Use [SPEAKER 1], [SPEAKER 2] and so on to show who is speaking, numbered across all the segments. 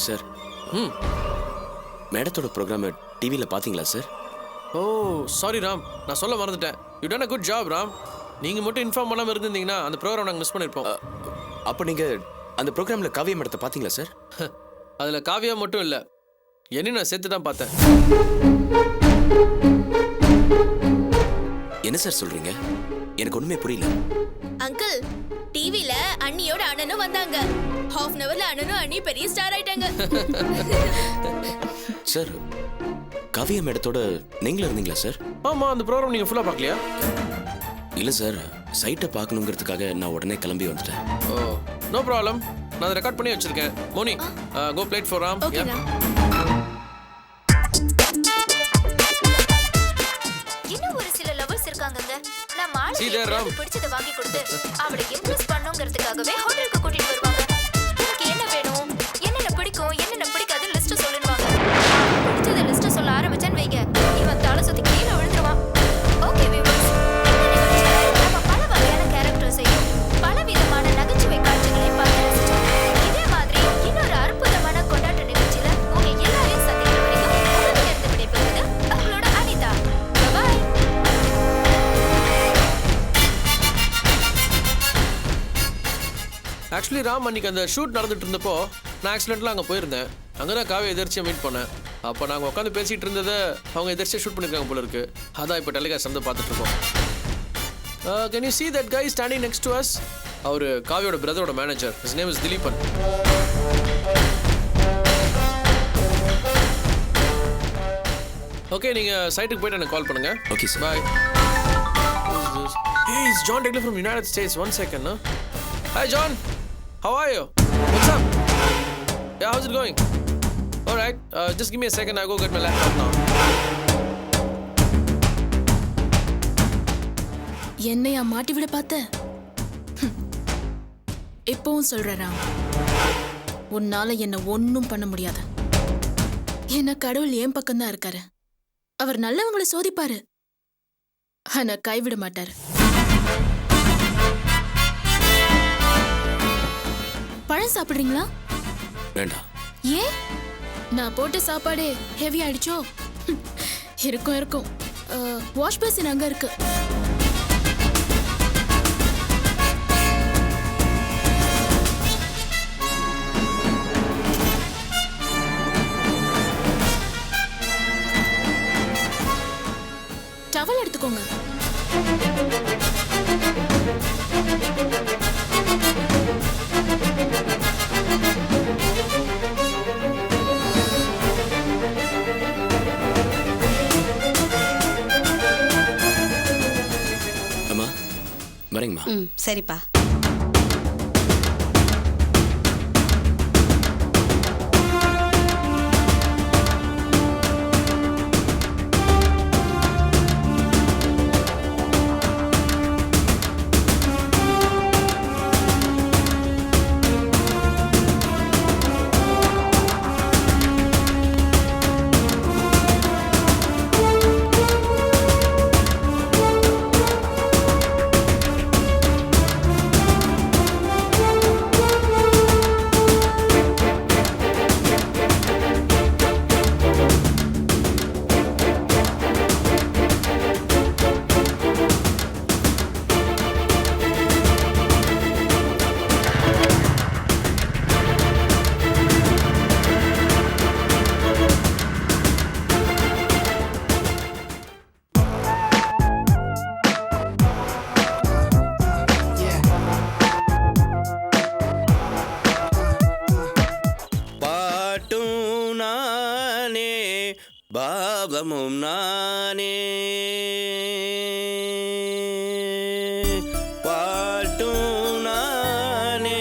[SPEAKER 1] Sir மேடத்தோட program டிவியில் பார்த்தீங்களா sir?
[SPEAKER 2] ஓ sorry Ram, நான் சொல்ல மறந்துட்டேன். You done a good job Ram. நீங்கள் மட்டும் இன்ஃபார்ம் பண்ணாமல் இருந்திருந்தீங்கன்னா அந்த ப்ரோக்ராம் நாங்கள் மிஸ் பண்ணியிருப்போம்.
[SPEAKER 1] அப்போ நீங்கள் அந்த ப்ரோக்ராமில் காவியா மேடத்தை பார்த்தீங்களா சார்?
[SPEAKER 2] அதில் காவியா மட்டும் இல்லை, என்னையும் நான் சேர்த்து தான் பார்த்தேன்.
[SPEAKER 1] என்ன சார் சொல்கிறீங்க? எனக்கு ஒன்றுமே புரியல.
[SPEAKER 3] அங்கிள், டிவில அண்ணியோட அண்ணனும் வந்தாங்க. ஹாஃப் அன் அவர்ல அண்ணனும் அண்ணி பெரிய ஸ்டார் ஆயிட்டாங்க.
[SPEAKER 1] சார் காவியா மேடத்தோட நீங்களும் இருந்தீங்களா சார்?
[SPEAKER 2] ஆமாம், அந்த ப்ரோக்ராம் நீங்கள் ஃபுல்லாக பார்க்கலையா?
[SPEAKER 1] இல்லை சார், சைட்டை பார்க்கணுங்கிறதுக்காக நான் உடனே கிளம்பி வந்துட்டேன்.
[SPEAKER 2] ஓ நோ ப்ராப்ளம், நான் அதை ரெக்கார்ட் பண்ணி வச்சிருக்கேன். மோனி கோ plate for Ram.
[SPEAKER 3] Okay Ram.
[SPEAKER 4] இன்னும் ஒரு சில லவர்ஸ் இருக்காங்கங்க. நான்
[SPEAKER 2] See there, Ram.
[SPEAKER 4] மாலை பிடிச்சத வாங்கி கொடுத்து அவளை இம்ப்ரெஸ் பண்ணுங்கிறதுக்காகவே ஹோட்டலுக்கு கூட்டிட்டு வருவாங்க. எனக்கு என்ன வேணும், என்னென்ன பிடிக்கும், என்னென்ன பிடிக்காதுன்னு லிஸ்ட் சொல்லுவாங்க. பிடிச்சத லிஸ்ட் சொல்ல ஆரம்பிச்சேன்னு வைங்க, இவன் தலை சுத்தி கீழே விழுந்துருவான். ஓகே வியூவர்ஸ், இந்த நிகழ்ச்சியில நம்ம பல வகையான கேரக்டர்ஸையும் பலவிதமான நகைச்சுவை காட்சிகளை பார்த்து ரசிச்சோம். இதே மாதிரி இன்னொரு அற்புதமான கொண்டாட்ட நிகழ்ச்சியில உங்க எல்லாரையும் சந்திக்கிற வரைக்கும் உங்களிடமிருந்து விடைபெறுவது அவங்களோட அனிதா. பாய்.
[SPEAKER 2] ஆக்சுவலி ராம், அன்னைக்கு அந்த ஷூட் நடந்துட்டு இருந்தப்போ நான் ஆக்சிடென்ட்லாம் அங்கே போயிருந்தேன். அங்கே தான் காவியை எதிர்ச்சியாக மீட் பண்ணேன். அப்போ நாங்கள் உட்காந்து பேசிகிட்டு இருந்ததை அவங்க எதிர்ச்சியாக ஷூட் பண்ணியிருக்காங்க போல இருக்கு. அதான் இப்போ டெலிகாஸ்ட் வந்து பார்த்துட்டு இருக்கோம். Can you see that guy standing next to us? அவர் காவியோட பிரதரோட manager. his name is Dhileepan. Okay, நீங்கள் சைட்டுக்கு போய்ட்டு எனக்கு கால் பண்ணுங்கள்.
[SPEAKER 1] Okay sir.
[SPEAKER 2] Bye. Hey, it's John Degler from United States. 1 second, no? Hi, John. How are you? What's up? Yeah, how's it going? All right. Just give me a second. I'll go get my laptop now.
[SPEAKER 5] என்னையா மாட்டி விட பார்த்த? எப்பவும் சொல்றேன், உன்னால என்ன ஒன்னும் பண்ண முடியாது. என்ன கடவுள் என் பக்கம் தான் இருக்காரு. அவர் நல்லவங்களை சோதிப்பாரு, ஆனா கைவிட மாட்டாரு. பழம் சாப்பிடுறீங்களா?
[SPEAKER 1] வேண்டாம்.
[SPEAKER 5] ஏன்? நான் போட்ட சாப்பாடு ஹெவி ஆயிடுச்சோ? இருக்கும். வாஷ் பேசின் அங்க இருக்கு. டவல் எடுத்துக்கோங்க.
[SPEAKER 1] அம்மா வரேங்கம்மா.
[SPEAKER 6] சரிப்பா.
[SPEAKER 7] பாவமும் நானே, பாட்டும் நானே,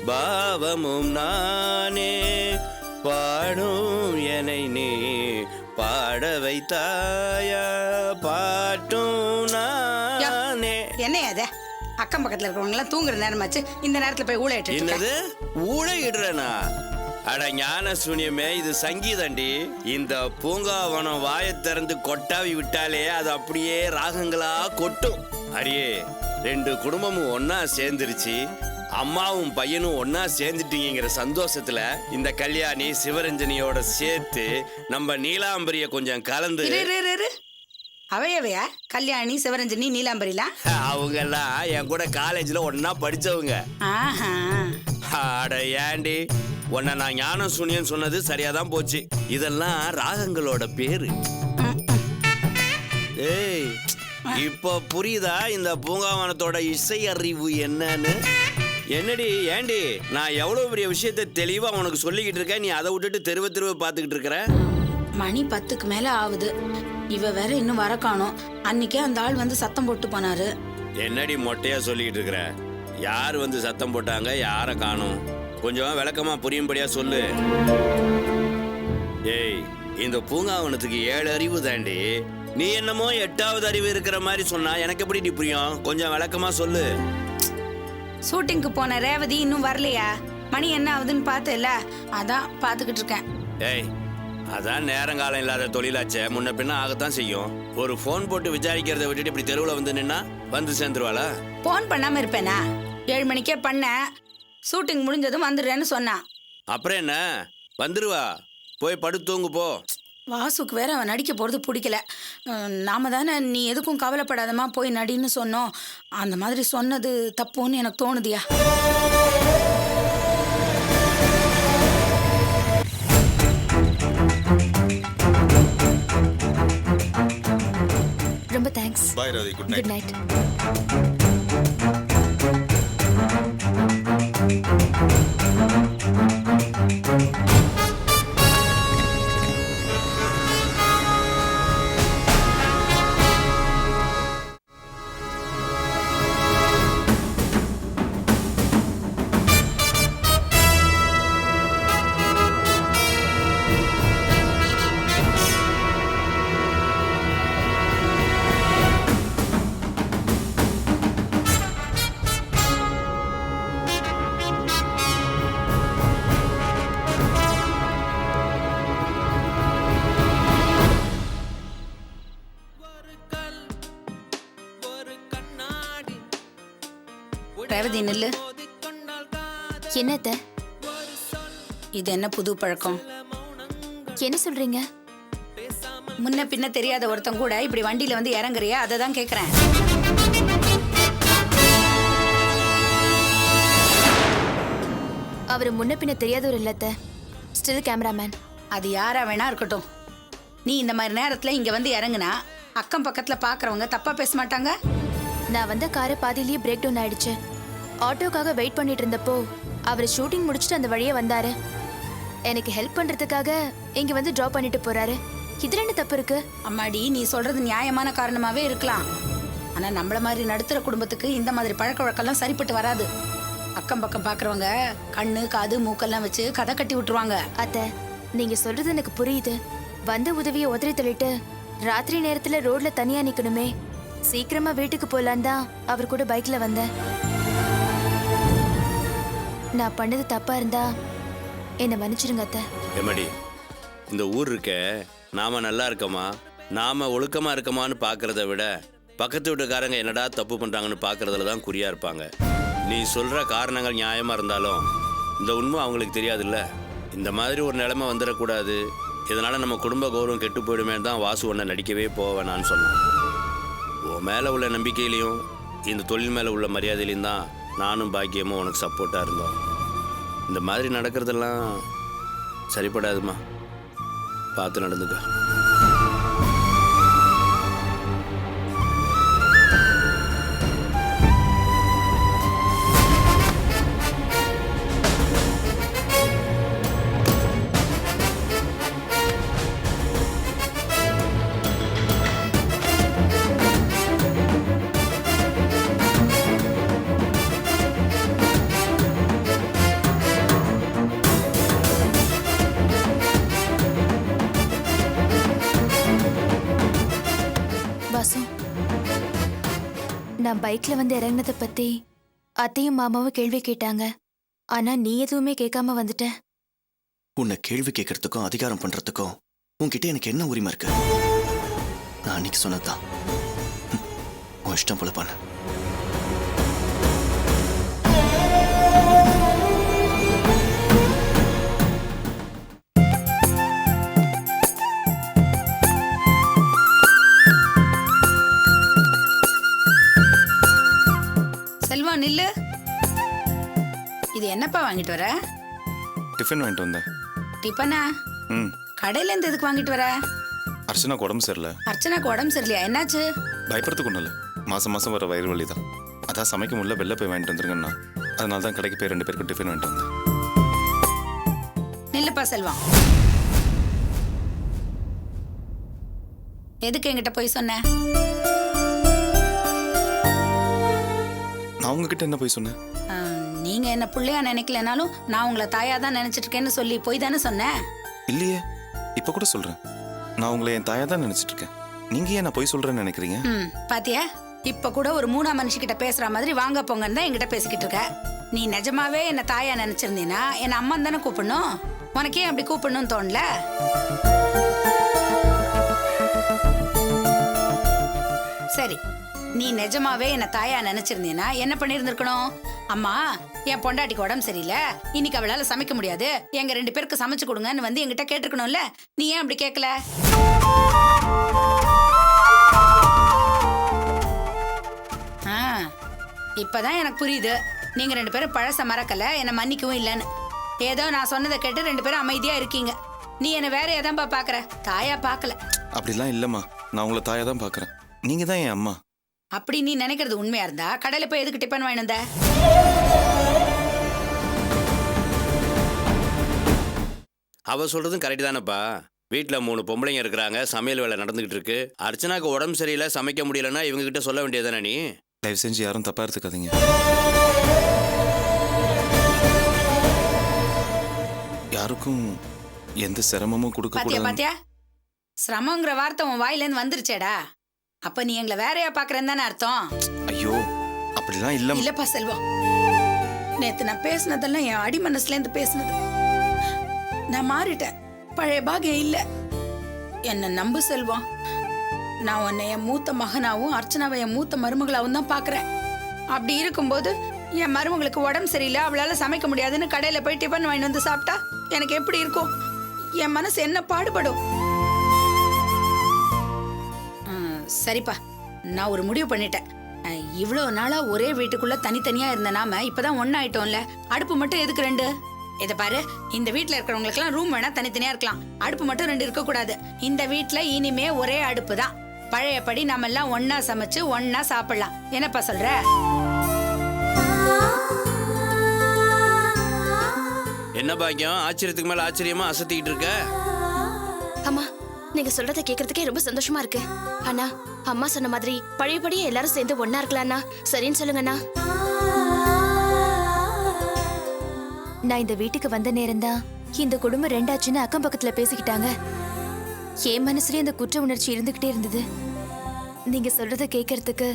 [SPEAKER 7] பாவமும் நானே, பாடும் என்னை நீ பாட வைத்தாயா, பாட்டும் நானே.
[SPEAKER 6] என்ன அது? அக்கம் பக்கத்துல இருக்கிறவங்க எல்லாம் தூங்குற நேரமாச்சு, இந்த நேரத்துல போய் ஊழையிட்டு.
[SPEAKER 7] என்னது ஊழையிடுறனா? அட ஞான சூன்யமே, இது சங்கீதண்டி. இந்த பூங்காவனம் வாயை திறந்து கொட்டாவி விட்டாலே அது அப்படியே ராகங்களா கொட்டும். அடியே, ரெண்டு குடும்பமும் ஒன்னா சேர்ந்துருச்சு. அம்மாவும் பையனும் ஒன்னா சேர்ந்துட்டீங்கிற சந்தோஷத்துல இந்த கல்யாணி சிவரஞ்சனியோட சேர்த்து நம்ம நீலாம்பரிய கொஞ்சம் கலந்து
[SPEAKER 6] இரு. அவையவையா கல்யாணி சிவரஞ்சனி நீலாம்பரிலாம்?
[SPEAKER 7] அவங்க எல்லாம் என் கூட காலேஜ்ல ஒன்னா படிச்சவங்க.
[SPEAKER 6] ஆஹா.
[SPEAKER 7] அட ஏண்டி உன்னை நான் ஞானம் சூனியன் சொன்னது சரியாதான் போச்சு. இதெல்லாம் ராகங்களோட பேரு. ஏய், இப்ப புரியுதா இந்த பூங்காவனத்தோட இசை அறிவு என்னன்னு? என்னடி ஏண்டி நான் எவ்வளவு பெரிய விஷயத்த தெளிவா உனக்கு சொல்லிக்கிட்டு இருக்கேன், நீ அதை விட்டுட்டு தெருவ பார்த்துக்கிட்டு இருக்கிற?
[SPEAKER 6] மணி 10க்கு மேல ஆகுது. இவ வேற இன்னும் வர காணோம். அன்னைக்கே அந்த ஆள் வந்து சத்தம் போட்டு போனாரு.
[SPEAKER 7] என்னடி மொட்டையா சொல்லிக்கிட்டு இருக்கிற? யார் வந்து சத்தம் போட்டாங்க, யாரை காணோம்? கொஞ்சம் விளக்கமா புரியும்படியா சொல்லு. ஏய், இந்த பூங்காவனத்துக்கு 7 அறிவு தாண்டி. நீ என்னமோ 8வது அறிவு இருக்கிற மாதிரி சொன்னா எனக்கு எப்படி நீ புரியும்? கொஞ்சம் விளக்கமா சொல்லு.
[SPEAKER 6] ஷூட்டிங்க்கு போன ரேவதி இன்னும் வரலையா? மணி என்ன ஆகுதுன்னு பார்த்தல, அதான் பார்த்துக்கிட்டு இருக்கேன்.
[SPEAKER 7] ஏய், அதான் நேரங்காலம் இல்லாத தொழிலாச்சே, முன்ன பின்ன ஆகத்தான் செய்யும். ஒரு ஃபோன் போட்டு விசாரிக்கிறத விட்டுட்டு இப்படி தெருவில் வந்து நின்னா வந்து சேர்ந்துருவாளா?
[SPEAKER 6] போன் பண்ணாம இருப்பேனா? 7 மணிக்கே பண்ண, ஷூட்டிங் முடிஞ்சதும் வந்துடுறேன்னு சொன்னான்.
[SPEAKER 7] அப்புறம் என்ன, வந்துருவா. போய் படுத்து தூங்கு போ.
[SPEAKER 6] வாசுக்கு வேற அவன் நடிக்க போறது பிடிக்கல. நாம தானே நீ எதுக்கும் கவலைப்படாதமா போய் நடின்னு சொன்னோம். அந்த மாதிரி சொன்னது தப்புன்னு எனக்கு தோணுதியா.
[SPEAKER 4] ரொம்ப thanks.
[SPEAKER 8] Bye Radhi, good
[SPEAKER 4] good
[SPEAKER 8] night.
[SPEAKER 4] Night.
[SPEAKER 6] Revathi நில்லு.
[SPEAKER 4] என்னத்த?
[SPEAKER 6] இது என்ன புது பழக்கம்?
[SPEAKER 4] என்ன சொல்றீங்க?
[SPEAKER 6] முன்ன பின்ன தெரியாத ஒருத்தன் கூட இப்படி வண்டியில வந்து இறங்குறியா? அதை தான் கேட்குறேன்.
[SPEAKER 4] அவர் முன்ன பின்ன தெரியாதவர் இல்லத்த, ஸ்டில் கேமராமேன்.
[SPEAKER 6] அது யாரா வேணா இருக்கட்டும். நீ இந்த மாதிரி நேரத்துல இங்க வந்து இறங்குனா அக்கம் பக்கத்துல பாக்குறவங்க தப்பா பேச மாட்டாங்க?
[SPEAKER 4] நான் வந்த காரை பாதியிலேயே பிரேக் டவுன் ஆயிடுச்சு. ஆட்டோக்காக வெயிட் பண்ணிட்டு இருந்தப்போ அவர் ஷூட்டிங் முடிச்சுட்டு அந்த வழியே வந்தாரு. எனக்கு ஹெல்ப் பண்றதுக்காக இங்க வந்து டிராப் பண்ணிட்டு போறாரு. இதுல என்ன தப்பு இருக்கு?
[SPEAKER 6] அம்மாடி, நீ சொல்றது நியாயமான காரணமாவே இருக்கலாம். ஆனா நம்மள மாதிரி நடுத்தர குடும்பத்துக்கு இந்த மாதிரி பழக்க வழக்கம்லாம் சரிப்பட்டு வராது. அக்கம் பக்கம் பாக்குறவங்க கண்ணு காது மூக்கெல்லாம் வச்சு கதை கட்டி விட்டுருவாங்க.
[SPEAKER 4] அத்தை, நீங்க சொல்றது எனக்கு புரியுது. வந்த உதவியை உதறி தள்ளிட்டு ராத்திரி நேரத்துல ரோட்ல தனியா நிக்கணுமே, சீக்கிரமா வீட்டுக்கு போலான்னு தான் அவர் கூட பைக்ல வந்தேன். நான் பண்ணது தப்பா இருந்தா என்ன மன்னிச்சிருங்க அத்தை.
[SPEAKER 7] எமடி, இந்த ஊர் இருக்க நாம நல்லா இருக்கோமா, நாம ஒழுக்கமா இருக்கமான்னு பாக்குறத விட பக்கத்து வீட்டுக்காரங்க என்னடா தப்பு பண்றாங்கன்னு பாக்குறதுல தான் குறியா இருப்பாங்க. நீ சொல்ற காரணங்கள் நியாயமா இருந்தாலும் இந்த உண்மை அவங்களுக்கு தெரியாதுல்ல. இந்த மாதிரி ஒரு நிலைமை வந்துடக்கூடாது, இதனால நம்ம குடும்ப கௌரவம் கெட்டு போயிடுமே தான் வாசு ஒன்றை நடிக்கவே போவேனான்னு சொன்னான். உன் மேலே உள்ள நம்பிக்கையிலையும் இந்த தொழில் மேலே உள்ள மரியாதையிலையும் தான் நானும் பாக்கியமும் உனக்கு சப்போர்ட்டாக இருந்தோம். இந்த மாதிரி நடக்கிறதெல்லாம் சரிப்படாதுமா, பார்த்து நடந்துக்க.
[SPEAKER 4] வாசு, நான் பைக்ல வந்து இறங்கினதை பத்தி அத்தையும் மாமாவும் கேள்வி கேட்டாங்க. ஆனா நீ எதுவுமே கேட்காம வந்துட்ட.
[SPEAKER 9] உன்னை கேள்வி கேட்கறதுக்கும் அதிகாரம் பண்றதுக்கும் உன்கிட்ட எனக்கு என்ன உரிமை இருக்கு? நான் அன்னைக்கு சொன்னதுதான். உன் இஷ்டம் போல பண்ண.
[SPEAKER 6] என்னப்பா வாங்கிட்டு வர?
[SPEAKER 9] டிஃபன் வாங்கிட்டு வந்தேன்.
[SPEAKER 6] டிஃபனா?
[SPEAKER 9] ம்.
[SPEAKER 6] கடையில இருந்து எதுக்கு வாங்கிட்டு வர?
[SPEAKER 9] அர்ச்சனாக்கு உடம்பு சரியில்லை.
[SPEAKER 6] அர்ச்சனாக்கு உடம்பு சரியில்லையா? என்னாச்சு?
[SPEAKER 9] பயப்படுறதுக்கு ஒன்றும் இல்லை. மாதம் மாதம் வர வயிறு வலி தான். அதான் சமைக்க முடியல, வெளில போய் வாங்கிட்டு வந்துருங்கண்ணா. அதனால தான் கடைக்கு போய் 2 பேருக்கு டிஃபன் வாங்கிட்டு வந்தேன்.
[SPEAKER 6] நில்லுப்பா செல்வம். எதுக்கு என்கிட்ட போய் சொன்ன?
[SPEAKER 9] நான் உங்ககிட்ட என்ன போய் சொன்னேன்?
[SPEAKER 6] நீங்க என்ன புள்ளையா நினைக்கலனாலும் நான் உங்களை தாயா தான் நினைச்சிட்டு இருக்கேன்னு சொல்லி போய் தானே சொன்னேன்.
[SPEAKER 9] இல்லையே, இப்போ கூட சொல்கிறேன். நான் உங்களை என் தாயாக தான் நினச்சிட்டு இருக்கேன். நீங்கள் ஏன் நான் போய் சொல்கிறேன்னு நினைக்கிறீங்க?
[SPEAKER 6] பாத்தியா, இப்ப கூட ஒரு 3ஆம் மனுஷிக்கிட்ட பேசுற மாதிரி வாங்க போங்கன்னு தான் என்கிட்ட பேசிக்கிட்டு இருக்க. நீ நிஜமாவே என்ன தாயா நினைச்சிருந்தீனா என்ன அம்மா தானே கூப்பிடணும். உனக்கே அப்படி கூப்பிடணும்னு தோணல? சரி, நீ நிஜமாவே என்ன தாயா நினைச்சிருந்தீனா என்ன பண்ணிருந்திருக்கணும்? அம்மா, என் பொண்டாட்டிக்கு உடம்பு சரியில்லை, இன்னைக்கு அவளால சமைக்க முடியாது, எங்க 2 பேருக்கு சமைச்சு கொடுங்கன்னு வந்து என்கிட்ட கேட்டிருக்கணும்ல. நீ ஏன் அப்படி கேட்கல? இப்பதான் எனக்கு புரியுது. நீங்க 2 பேரும் பழச மறக்கல, என்ன மன்னிக்கவும் இல்லைன்னு. ஏதோ நான் சொன்னதை கேட்டு 2 பேரும் அமைதியா இருக்கீங்க. நீ என்ன வேற எதான்பா பாக்குற, தாயா பாக்கல.
[SPEAKER 9] அப்படிலாம் இல்லைம்மா, நான் உங்களை தாயாக தான் பார்க்குறேன். நீங்கள் தான் என் அம்மா.
[SPEAKER 6] அப்படி நீ நினைக்கிறது உண்மையா இருந்தா கடையில போய் எதுக்கு டிஃபன் வாங்கிட்டு வந்த?
[SPEAKER 7] அவ சொல்றதும் கரெக்ட் தானப்பா. வீட்டில் 3 பொம்பளைங்க இருக்கிறாங்க, சமையல் வேலை நடந்துகிட்டு இருக்கு. அர்ச்சனாக்கு உடம்பு சரியில்லை, சமைக்க முடியலன்னா இவங்க கிட்ட சொல்ல வேண்டியதானே நீ?
[SPEAKER 9] தயவு செஞ்சு யாரும் தப்பாக எடுத்துக்காதீங்க. யாருக்கும் எந்த சிரமமும் கொடுக்க
[SPEAKER 6] பாத்தியா
[SPEAKER 9] கூடாது.
[SPEAKER 6] பாத்தியா, சிரமங்கிற வார்த்தை உன் வாயிலேருந்து வந்துருச்சேடா. அப்ப நீ எங்களை வேறையா பாக்குறேன்னு தானே அர்த்தம்?
[SPEAKER 9] ஐயோ, அப்படிலாம் இல்லை.
[SPEAKER 6] இல்லப்பா செல்வம், நேத்து நான் பேசினதெல்லாம் என் அடி மனசுல இருந்து பேசினது. நான் மாறிட்டேன், பழைய பாகியம் இல்ல. என்ன நம்பு செல்வம். நான் உன்னை என் மூத்த மகனாவும் அர்ச்சனாவை என் மூத்த மருமகளாவும் தான் பாக்குறேன். அப்படி இருக்கும்போது என் மருமகளுக்கு உடம்பு சரியில்லை, அவளால சமைக்க முடியாதுன்னு கடையில போய் டிஃபன் வாங்கிட்டு வந்து சாப்பிட்டா எனக்கு எப்படி இருக்கும்? என் மனசு என்ன பாடுபடும்? சரிப்பா, நான் ஒரு முடிவு பண்ணிட்டேன். இவ்வளோ நாளா ஒரே வீட்டுக்குள்ள தனித்தனியா இருந்த நாம இப்பதான் ஒன்னாயிட்டோம்ல. அடுப்பு மட்டும் எதுக்கு 2? இத பாரு, இந்த வீட்டுல இருக்கிறவங்களுக்கெல்லாம் ரூம் வேணா தனித்தனியா இருக்கலாம், அடுப்பு மட்டும் 2 இருக்க கூடாது. இந்த வீட்டுல இனிமே ஒரே அடுப்பு தான். பழையபடி நம்ம எல்லாம் ஒன்னா சமைச்சு ஒன்னா சாப்பிடலாம். என்னப்பா சொல்ற?
[SPEAKER 7] என்ன பாக்கியம், ஆச்சரியத்துக்கு மேல ஆச்சரியமா அசத்திக்கிட்டு இருக்க?
[SPEAKER 3] அம்மா, நீங்க சொல்றத கேக்குறதுக்கே ரொம்ப சந்தோஷமா இருக்கு. அண்ணா, அம்மா சொன்ன மாதிரி பழையபடியே எல்லாரும் சேர்ந்து ஒன்னா இருக்கலாம்ண்ணா. சரின்னு சொல்லுங்கண்ணா.
[SPEAKER 4] நான் இந்த வீட்டுக்கு வந்த நேரம்தான் இந்த குடும்பம் 2 ஆச்சுன்னு அக்கம் பக்கத்துல பேசிக்கிட்டாங்க. என் மனசுலயே அந்த குற்ற உணர்ச்சி இருந்துகிட்டே இருந்தது. நீங்க சொல்றத கேட்கறதுக்கு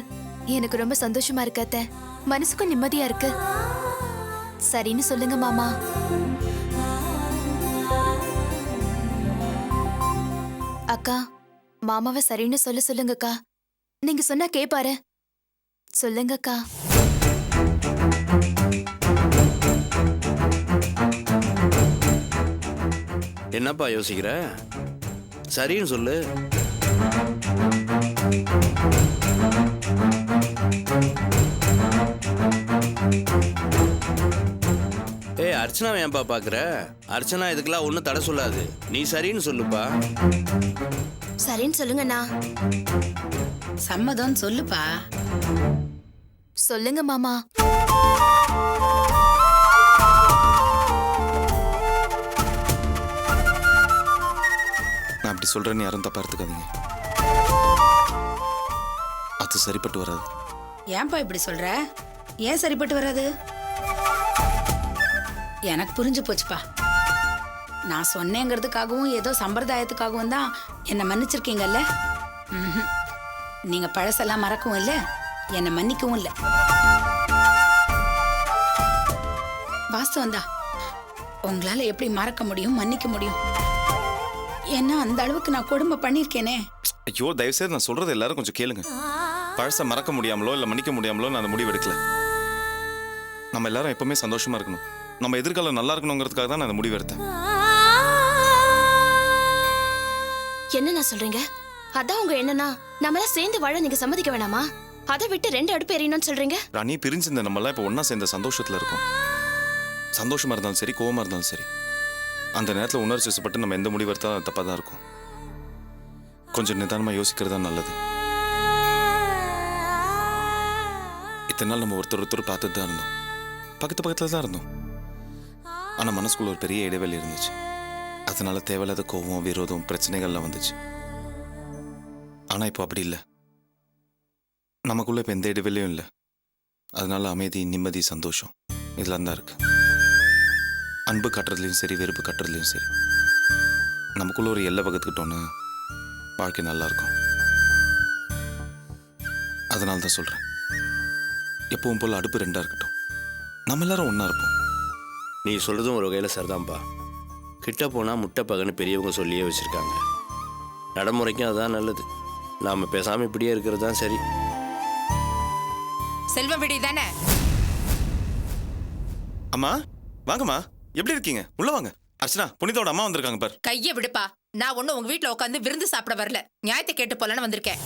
[SPEAKER 4] எனக்கு ரொம்ப சந்தோஷமா இருக்கு அத்தை. மனசுக்கும் நிம்மதியா இருக்கு. சரின்னு சொல்லுங்க மாமா. அக்கா, மாமாவை சரின்னு சொல்லுங்கக்கா. நீங்க சொன்னா கேப்பாரு. சொல்லுங்கக்கா.
[SPEAKER 7] என்னப்பா யோசிக்கிற? சரின்னு சொல்லு. ஏய், அர்ச்சனாவை ஏன்பா பாக்குற? அர்ச்சனா இதுக்கெல்லாம் ஒன்றும் தடை சொல்லாது. நீ சரின்னு சொல்லுப்பா.
[SPEAKER 3] சரின்னு சொல்லுங்கண்ணா.
[SPEAKER 6] சம்மதம் சொல்லுப்பா.
[SPEAKER 4] சொல்லுங்க மாமா.
[SPEAKER 9] நான் அப்படி சொல்றேன்னு யாரும் தப்பா எடுத்துக்காதீங்க. அது சரிப்பட்டு வராது.
[SPEAKER 6] ஏன்பா இப்படி சொல்ற? ஏன் சரிப்பட்டு வராது? எனக்கு புரிஞ்சு போச்சுப்பா. நான் சொன்னேங்கிறதுக்காகவும் ஏதோ சம்பிரதாயத்துக்காகவும் தான் என்னை மன்னிச்சிருக்கீங்கல்ல. நீங்க பழசெல்லாம் மறக்கவும் இல்லை, என்னை மன்னிக்கவும் இல்லை. வாஸ்தவம் தான். உங்களால எப்படி மறக்க முடியும், மன்னிக்க முடியும்? ஏன்னா அந்த அளவுக்கு நான் கொடுமை பண்ணியிருக்கேனே.
[SPEAKER 9] ஐயோ, தயவுசெய்து நான் சொல்றது எல்லாரும் கொஞ்சம் கேளுங்க. பழச மறக்க முடியாமலோ இல்லை மன்னிக்க முடியாமலோ நான் அந்த முடிவு எடுக்கல. நம்ம எல்லாரும் எப்பவுமே சந்தோஷமா இருக்கணும், நம்ம எதிர்காலம் நல்லா இருக்கணுங்கிறதுக்காக தான் நான் அந்த முடிவு எடுத்தேன்.
[SPEAKER 3] என்ன சொல்றீங்க? அதான் உங்க என்னன்னா நம்ம எல்லாம் சேர்ந்து வாழ நீங்க சம்மதிக்க வேணாமா? அதை விட்டு 2 அடுப்பு எரியணும்னு சொல்றீங்க?
[SPEAKER 9] ராணி, பிரிஞ்சிருந்த நம்ம எல்லாம் இப்போ ஒன்னா சேர்ந்த சந்தோஷத்துல இருக்கோம். சந்தோஷமா இருந்தாலும் சரி கோவமா இருந்தாலும் சரி அந்த நேரத்தில் உணர்ச்சி வசப்பட்டு நம்ம எந்த முடிவு எடுத்தாலும் அது தப்பாக தான் இருக்கும். கொஞ்சம் நிதானமாக யோசிக்கிறது தான் நல்லது. இத்தனை நாள் நம்ம ஒருத்தர் பார்த்துட்டு தான் இருந்தோம், பக்கத்தில் தான் இருந்தோம். ஆனால் மனசுக்குள்ள ஒரு பெரிய இடைவெளி இருந்துச்சு. அதனால தேவையில்லாத கோவம், விரோதம், பிரச்சனைகள்லாம் வந்துச்சு. ஆனால் இப்போ அப்படி இல்லை. நமக்குள்ள இப்போ எந்த இடைவெளியும் இல்லை. அதனால அமைதி, நிம்மதி, சந்தோஷம் இதெல்லாம் தான் இருக்கு. அன்பு காட்டுறதுலையும் சரி, வெறுப்பு காட்டுறதுலையும் சரி, நமக்குள்ள ஒரு எல்லை வகுத்துக்கிட்டோன்னு வாழ்க்கை நல்லா இருக்கும். அதனால தான் சொல்றேன், எப்பவும் போல அடுப்பு ரெண்டா இருக்கட்டும், நம்ம எல்லாரும் ஒண்ணா இருப்போம்.
[SPEAKER 7] நீ சொல்கிறதும் ஒரு வகையில் சரிதான்ப்பா. கிட்ட போனால் முட்டை பகன்னு பெரியவங்க சொல்லியே வச்சுருக்காங்க. நடைமுறைக்கும் அதுதான் நல்லது. நாம் பேசாமல் இப்படியே இருக்கிறது தான் சரி.
[SPEAKER 8] செல்வம் விடி தானே?
[SPEAKER 9] அம்மா வாங்கம்மா, எப்படி இருக்கீங்க? உள்ள வாங்க. அர்ச்சனா, புனிதோட அம்மா வந்திருக்காங்க பார்.
[SPEAKER 8] கைய விடுப்பா. நான் ஒண்ணு உங்க வீட்ல உட்காந்து விருந்து சாப்பிட வரல, நியாயத்தை கேட்டு போலன்னு வந்திருக்கேன்.